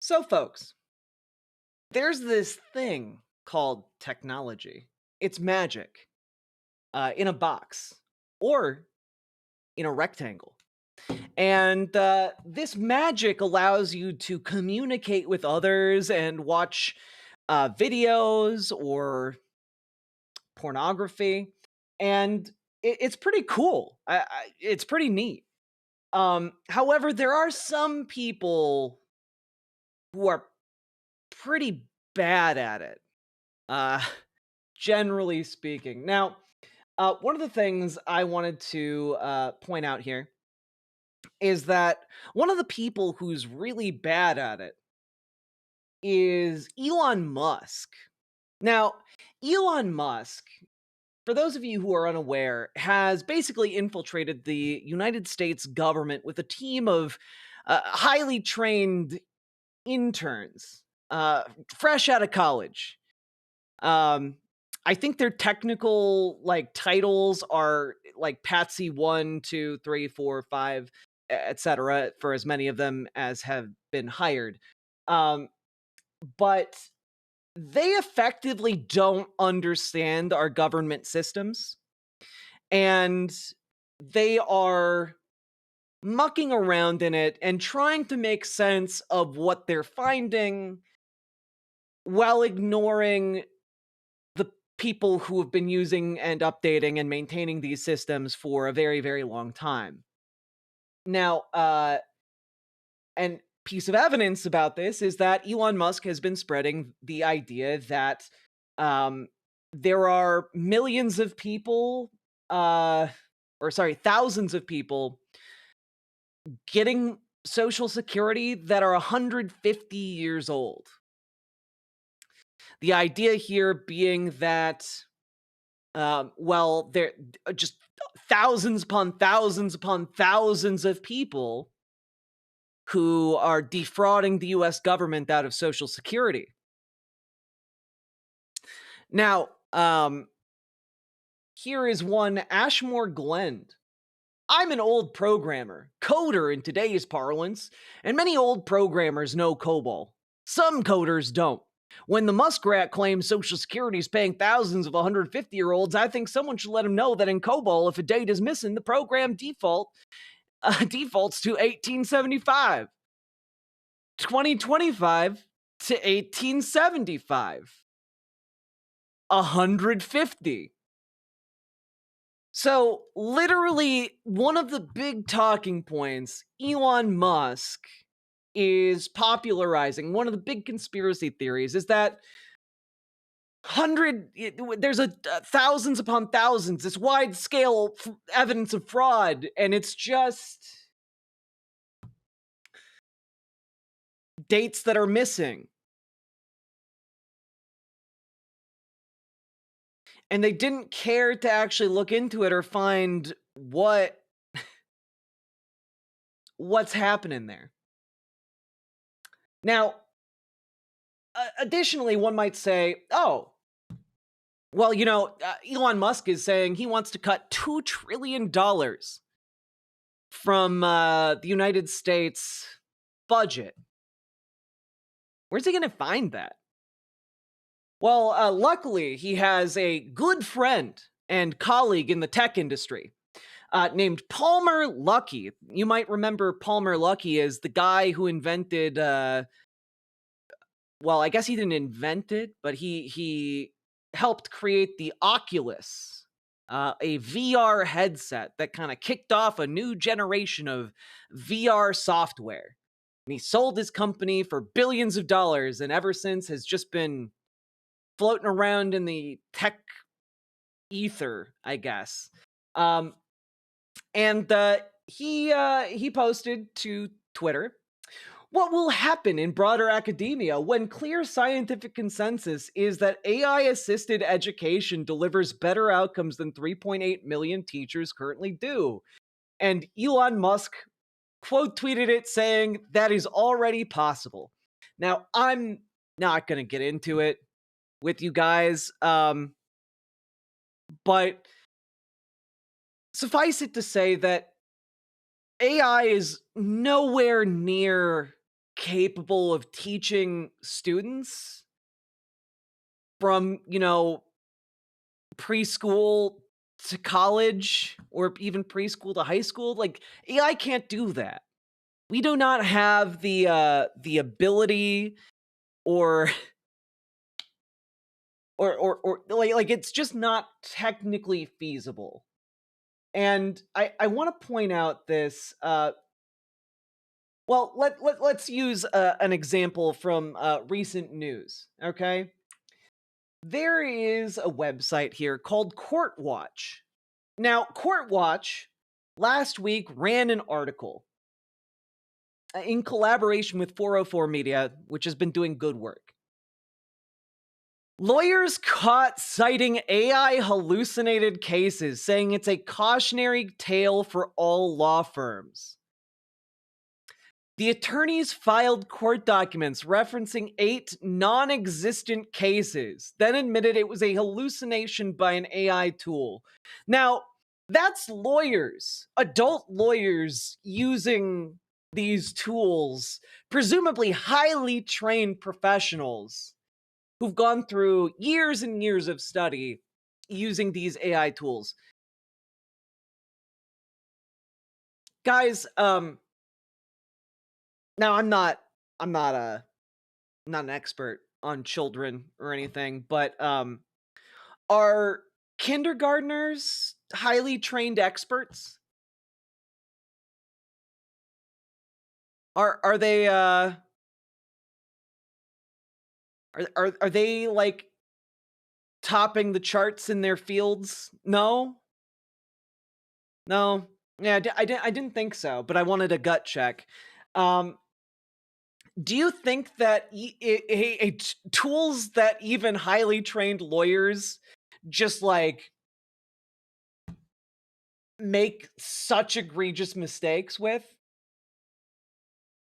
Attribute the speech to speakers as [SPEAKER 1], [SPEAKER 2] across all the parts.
[SPEAKER 1] So, folks, there's this thing called technology. It's magic in a box or in a rectangle. And this magic allows you to communicate with others and watch videos or pornography. And it's pretty cool. It's pretty neat. However, there are some people who are pretty bad at it. Uh, generally speaking. Now, one of the things I wanted to point out here is that one of the people who's really bad at it is Elon Musk. Now, Elon Musk, for those of you who are unaware, has basically infiltrated the United States government with a team of highly trained interns, fresh out of college. Um, I think their technical titles are like Patsy 1, 2, 3, 4, 5, etc. for as many of them as have been hired. Um, but they effectively don't understand our government systems, and they are mucking around in it and trying to make sense of what they're finding while ignoring the people who have been using and updating and maintaining these systems for a very, very long time. Now, and piece of evidence about this is that Elon Musk has been spreading the idea that um, there are millions of people, or sorry, thousands of people getting Social Security that are 150 years old. The idea here being that, well, there just thousands upon thousands of people who are defrauding the US government out of Social Security. Now, here is one Ashmore Glenn. I'm an old programmer, coder in today's parlance, and many old programmers know COBOL. Some coders don't. When the muskrat claims Social Security is paying thousands of 150-year-olds, I think someone should let him know that in COBOL, if a date is missing, the program defaults to 1875. 2025 to 1875. 150. So, literally, one of the big talking points Elon Musk is popularizing, one of the big conspiracy theories is that there's thousands upon thousands, this wide scale evidence of fraud, and it's just dates that are missing. And they didn't care to actually look into it or find what's happening there. Now, additionally, one might say, oh, well, Elon Musk is saying he wants to cut $2 trillion from the United States budget. Where's he going to find that? Well, luckily, he has a good friend and colleague in the tech industry named Palmer Luckey. You might remember Palmer Luckey as the guy who invented, well, I guess he didn't invent it, but he helped create the Oculus, a VR headset that kind of kicked off a new generation of VR software. And he sold his company for billions of dollars, and ever since has just been floating around in the tech ether, I guess. And he posted to Twitter, what will happen in broader academia when clear scientific consensus is that AI-assisted education delivers better outcomes than 3.8 million teachers currently do? And Elon Musk quote tweeted it saying that is already possible. Now, I'm not going to get into it with you guys, but suffice it to say that AI is nowhere near capable of teaching students from, preschool to college or even preschool to high school. Like, AI can't do that. We do not have the ability or or like it's just not technically feasible. And I want to point out this. Well, let's use an example from recent news. Okay, there is a website here called Court Watch. Now, Court Watch last week ran an article in collaboration with 404 Media, which has been doing good work. Lawyers caught citing AI hallucinated cases, saying it's a cautionary tale for all law firms. The attorneys filed court documents referencing 8 non-existent cases, then admitted it was a hallucination by an AI tool. Now, that's lawyers, adult lawyers using these tools, presumably highly trained professionals who've gone through years and years of study using these AI tools. Guys, now I'm not an expert on children or anything, but are kindergartners highly trained experts? Are they are they like topping the charts in their fields? No? No. Yeah, I didn't think so, but I wanted a gut check. Um do you think that tools that even highly trained lawyers just like make such egregious mistakes with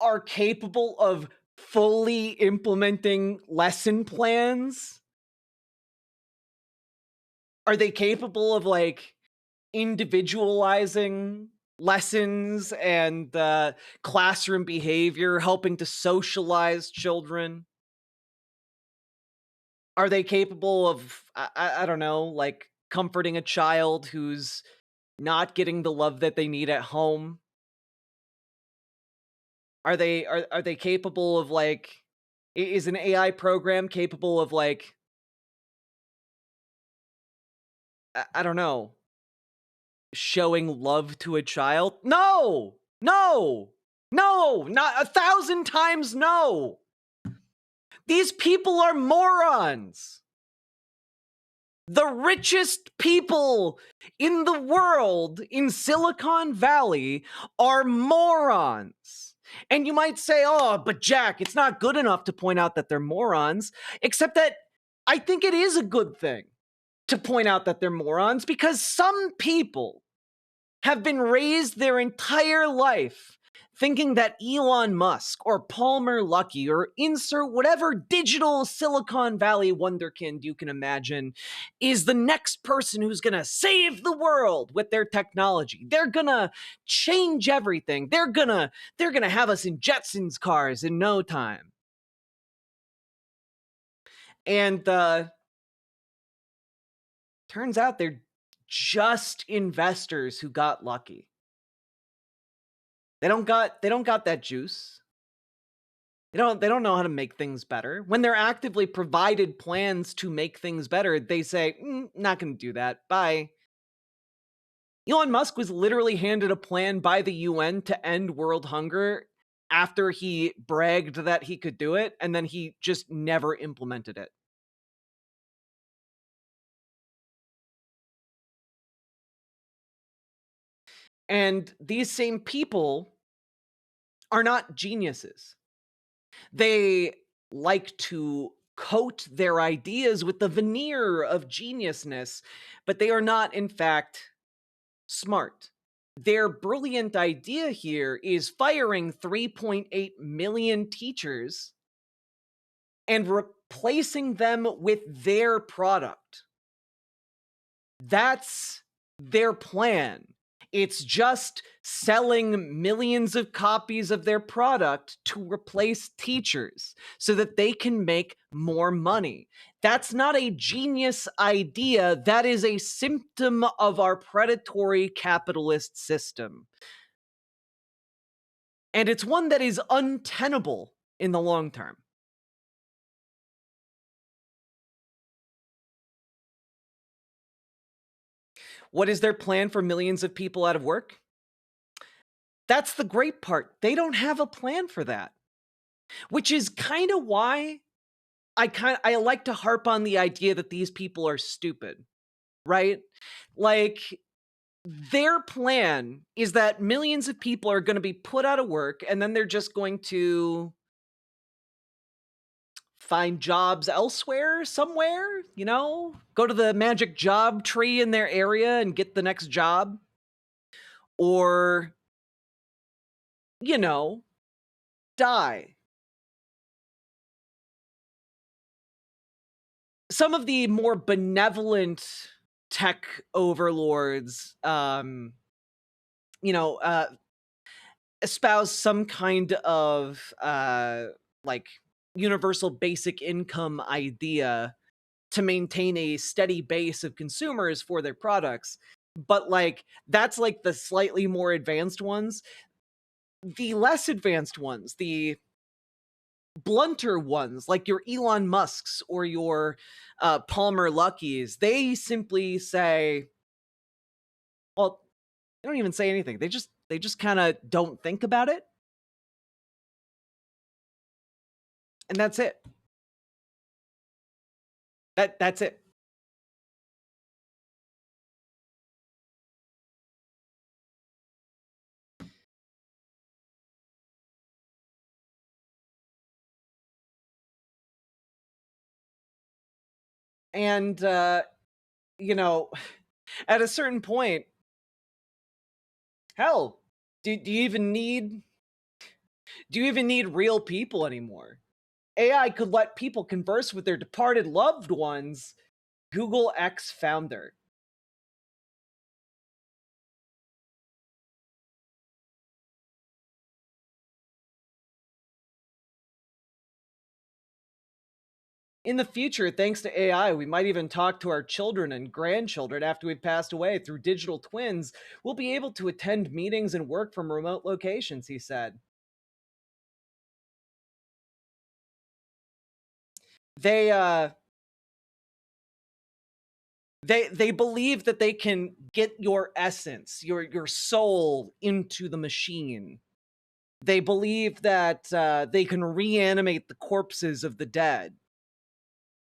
[SPEAKER 1] are capable of fully implementing lesson plans? Are they capable of like individualizing lessons and classroom behavior, helping to socialize children? Are they capable of, I don't know, like comforting a child who's not getting the love that they need at home? Are they capable of like is an AI program capable of like I don't know, showing love to a child? No! No! No! Not 1,000 times no! These people are morons! The richest people in the world in Silicon Valley are morons. And you might say, oh, but Jack, it's not good enough to point out that they're morons, except that I think it is a good thing to point out that they're morons because some people have been raised their entire life thinking that Elon Musk or Palmer Luckey or insert whatever digital Silicon Valley wonderkind you can imagine is the next person who's gonna save the world with their technology. They're gonna change everything. They're gonna have us in Jetsons cars in no time. And turns out they're just investors who got lucky. They don't got that juice. They don't know how to make things better. When they're actively provided plans to make things better, they say, not going to do that. Bye. Elon Musk was literally handed a plan by the UN to end world hunger after he bragged that he could do it, and then he just never implemented it. And these same people are not geniuses. They like to coat their ideas with the veneer of geniusness, but they are not, in fact, smart. Their brilliant idea here is firing 3.8 million teachers and replacing them with their product. That's their plan. It's just selling millions of copies of their product to replace teachers so that they can make more money. That's not a genius idea. That is a symptom of our predatory capitalist system. And it's one that is untenable in the long term. What is their plan for millions of people out of work? That's the great part. They don't have a plan for that, which is kind of why I like to harp on the idea that these people are stupid, right? Like their plan is that millions of people are going to be put out of work and then they're just going to find jobs elsewhere somewhere, go to the magic job tree in their area and get the next job, or you know, die. Some of the more benevolent tech overlords, you know, uh, espouse some kind of like universal basic income idea to maintain a steady base of consumers for their products. But like that's like the slightly more advanced ones. The less advanced ones, the blunter ones, like your Elon Musks or your Palmer Luckies, they simply say, well, they don't even say anything. They just kind of don't think about it, and that's it. That's it. And you know, at a certain point, hell, do you even need real people anymore? AI could let people converse with their departed loved ones. Google X founder. In the future, thanks to AI, we might even talk to our children and grandchildren after we've passed away through digital twins. We'll be able to attend meetings and work from remote locations, he said. They uh they believe that they can get your essence, your soul into the machine. They believe that they can reanimate the corpses of the dead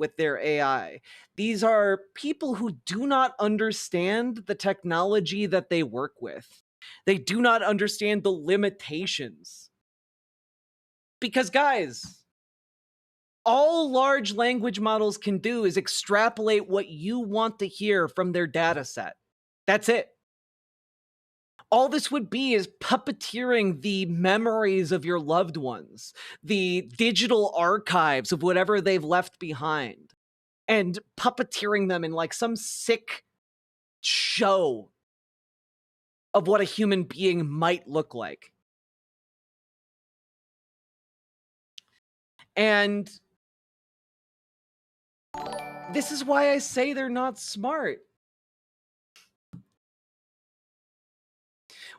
[SPEAKER 1] with their AI. These are people who do not understand the technology that they work with. They do not understand the limitations. Because, guys, all large language models can do is extrapolate what you want to hear from their data set. That's it. All this would be is puppeteering the memories of your loved ones, the digital archives of whatever they've left behind, and puppeteering them in like some sick show of what a human being might look like. And this is why I say they're not smart.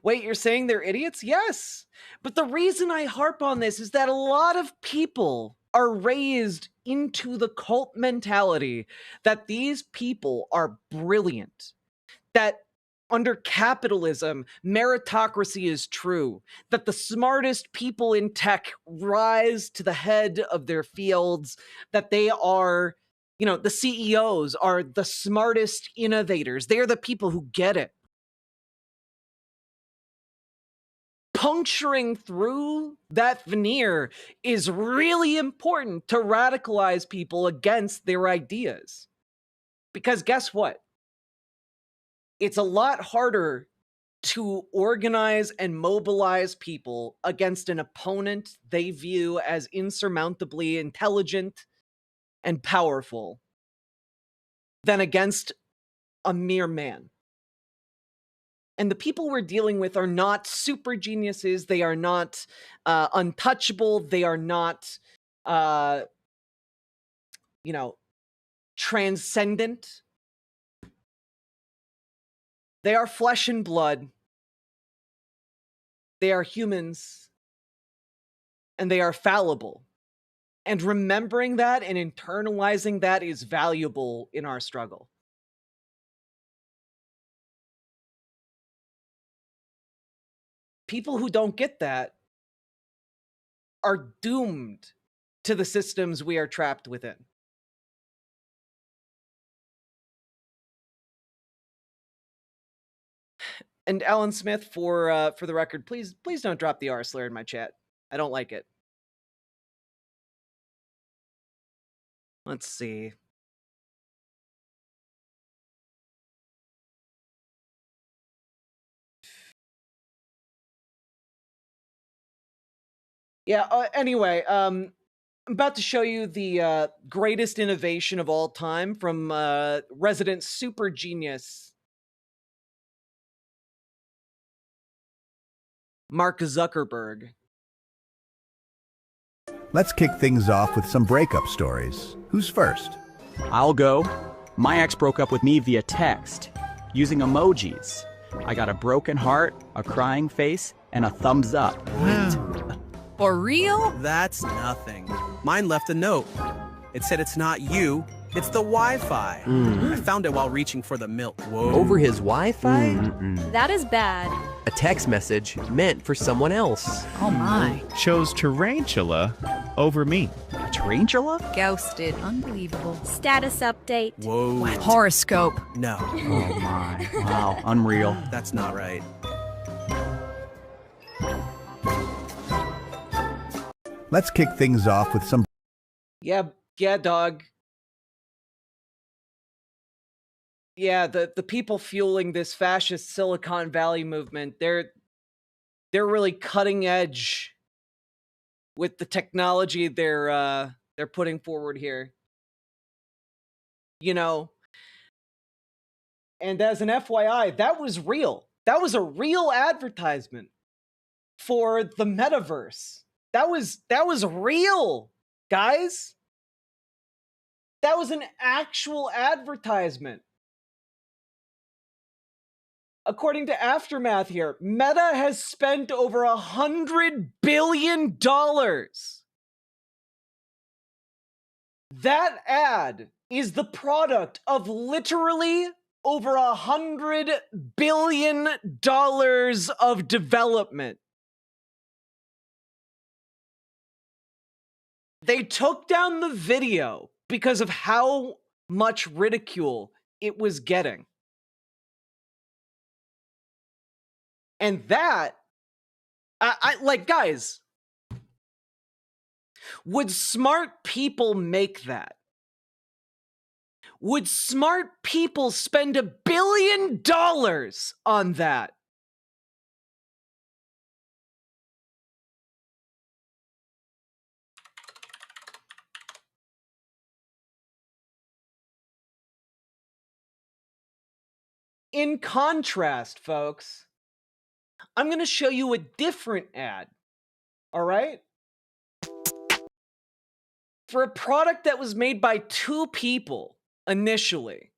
[SPEAKER 1] Wait, you're saying they're idiots? Yes. But the reason I harp on this is that a lot of people are raised into the cult mentality that these people are brilliant, that under capitalism, meritocracy is true, that the smartest people in tech rise to the head of their fields, that they are, the CEOs are the smartest innovators. They're the people who get it. Puncturing through that veneer is really important to radicalize people against their ideas. Because guess what? It's a lot harder to organize and mobilize people against an opponent they view as insurmountably intelligent and powerful than against a mere man. And the people we're dealing with are not super geniuses. They are not untouchable. They are not, transcendent. They are flesh and blood. They are humans. And they are fallible. And remembering that and internalizing that is valuable in our struggle. People who don't get that are doomed to the systems we are trapped within. And Alan Smith, for the record, please don't drop the R slur in my chat. I don't like it. Let's see. Yeah, anyway, I'm about to show you the greatest innovation of all time from resident super genius Mark Zuckerberg.
[SPEAKER 2] Let's kick things off with some breakup stories. Who's first?
[SPEAKER 3] I'll go. My ex broke up with me via text, using emojis. I got a broken heart, a crying face, and a thumbs up.
[SPEAKER 4] For real?
[SPEAKER 5] That's nothing. Mine left a note. It said it's not you, it's the Wi-Fi. I found it while reaching for the milk. Whoa.
[SPEAKER 6] Over his Wi-Fi?
[SPEAKER 7] That is bad.
[SPEAKER 6] A text message meant for someone else.
[SPEAKER 4] Oh my.
[SPEAKER 8] Chose tarantula over me.
[SPEAKER 3] A tarantula?
[SPEAKER 4] Ghosted. Unbelievable.
[SPEAKER 7] Status update.
[SPEAKER 5] Whoa.
[SPEAKER 4] Horoscope.
[SPEAKER 5] No,
[SPEAKER 3] Oh my. Wow, unreal.
[SPEAKER 5] that's not right.
[SPEAKER 2] Let's kick things off with some
[SPEAKER 1] Yeah, dog. Yeah, the people fueling this fascist Silicon Valley movement, they're really cutting edge with the technology they're putting forward here. And as an FYI, that was real. That was a real advertisement for the metaverse. That was real, guys. That was an actual advertisement. According to Aftermath here, Meta has spent over $100 billion. That ad is the product of literally over $100 billion of development. They took down the video because of how much ridicule it was getting. And that, I like, guys, would smart people make that? Would smart people spend $1 billion on that? In contrast, folks, I'm going to show you a different ad, all right? For a product that was made by 2 people initially.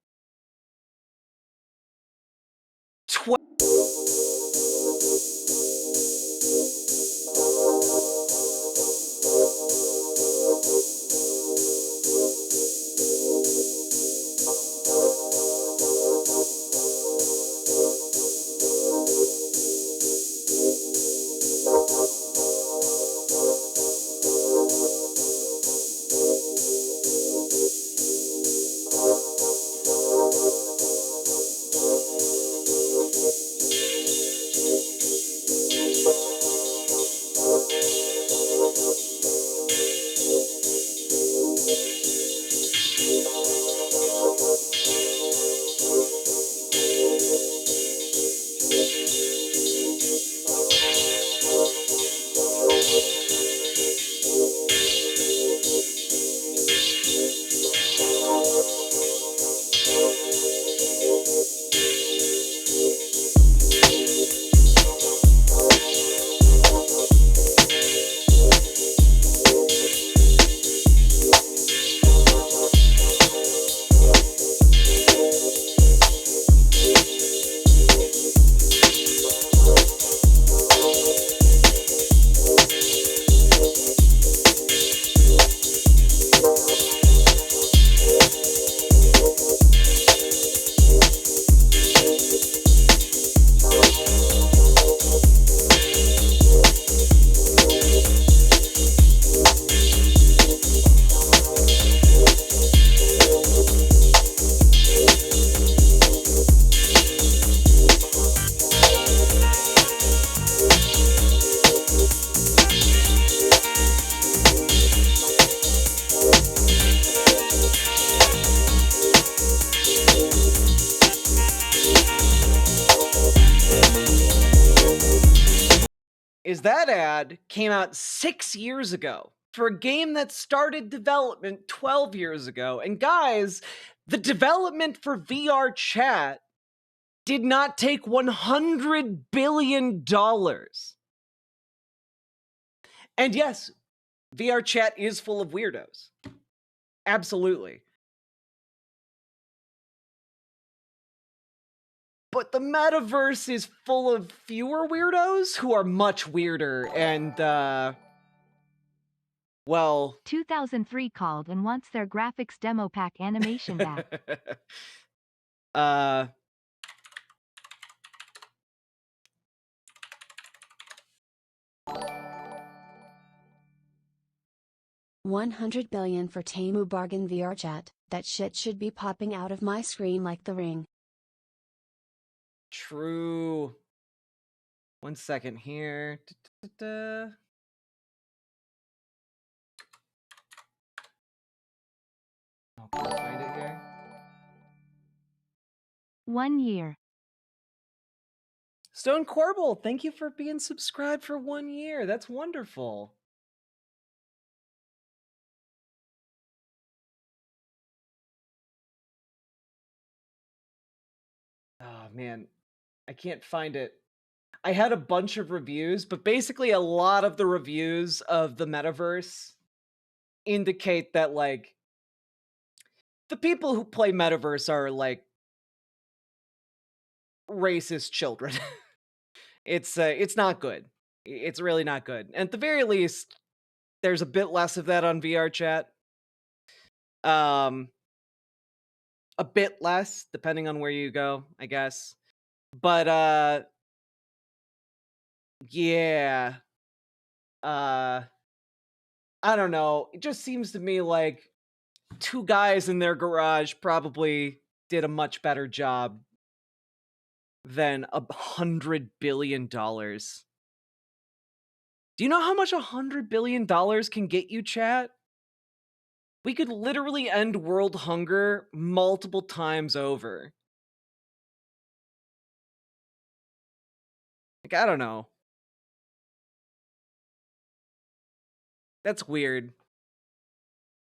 [SPEAKER 1] is that ad came out 6 years ago for a game that started development 12 years ago. And guys, the development for VR chat did not take $100 billion. And yes, VR chat is full of weirdos. Absolutely. But the metaverse is full of fewer weirdos who are much weirder and, well...
[SPEAKER 9] 2003 called and wants their graphics demo pack animation back.
[SPEAKER 1] uh...
[SPEAKER 10] 100 billion for Temu bargain VR chat. That shit should be popping out of my screen like the ring.
[SPEAKER 1] True. 1 second here. Da-da-da-da. Oh, can I find it here?
[SPEAKER 9] 1 year.
[SPEAKER 1] Stone Corbel, thank you for being subscribed for 1 year. That's wonderful. Oh, man. I can't find it. I had a bunch of reviews, but basically a lot of the reviews of the metaverse indicate that, like, the people who play metaverse are, like, racist children. It's not good. It's really not good. At the very least, there's a bit less of that on VR chat. A bit less, depending on where you go, I guess. But, yeah. I don't know. It just seems to me like two guys in their garage probably did a much better job than $100 billion. Do you know how much $100 billion can get you, chat? We could literally end world hunger multiple times over. Like, I don't know. That's weird.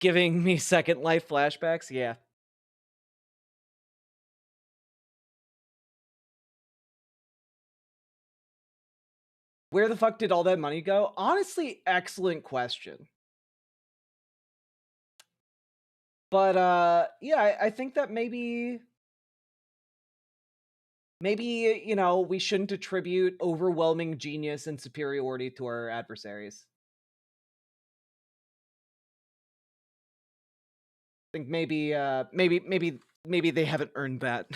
[SPEAKER 1] Giving me Second Life flashbacks? Yeah. Where the fuck did all that money go? Honestly, excellent question. But, yeah, I think that maybe, you know, we shouldn't attribute overwhelming genius and superiority to our adversaries. I think maybe they haven't earned that.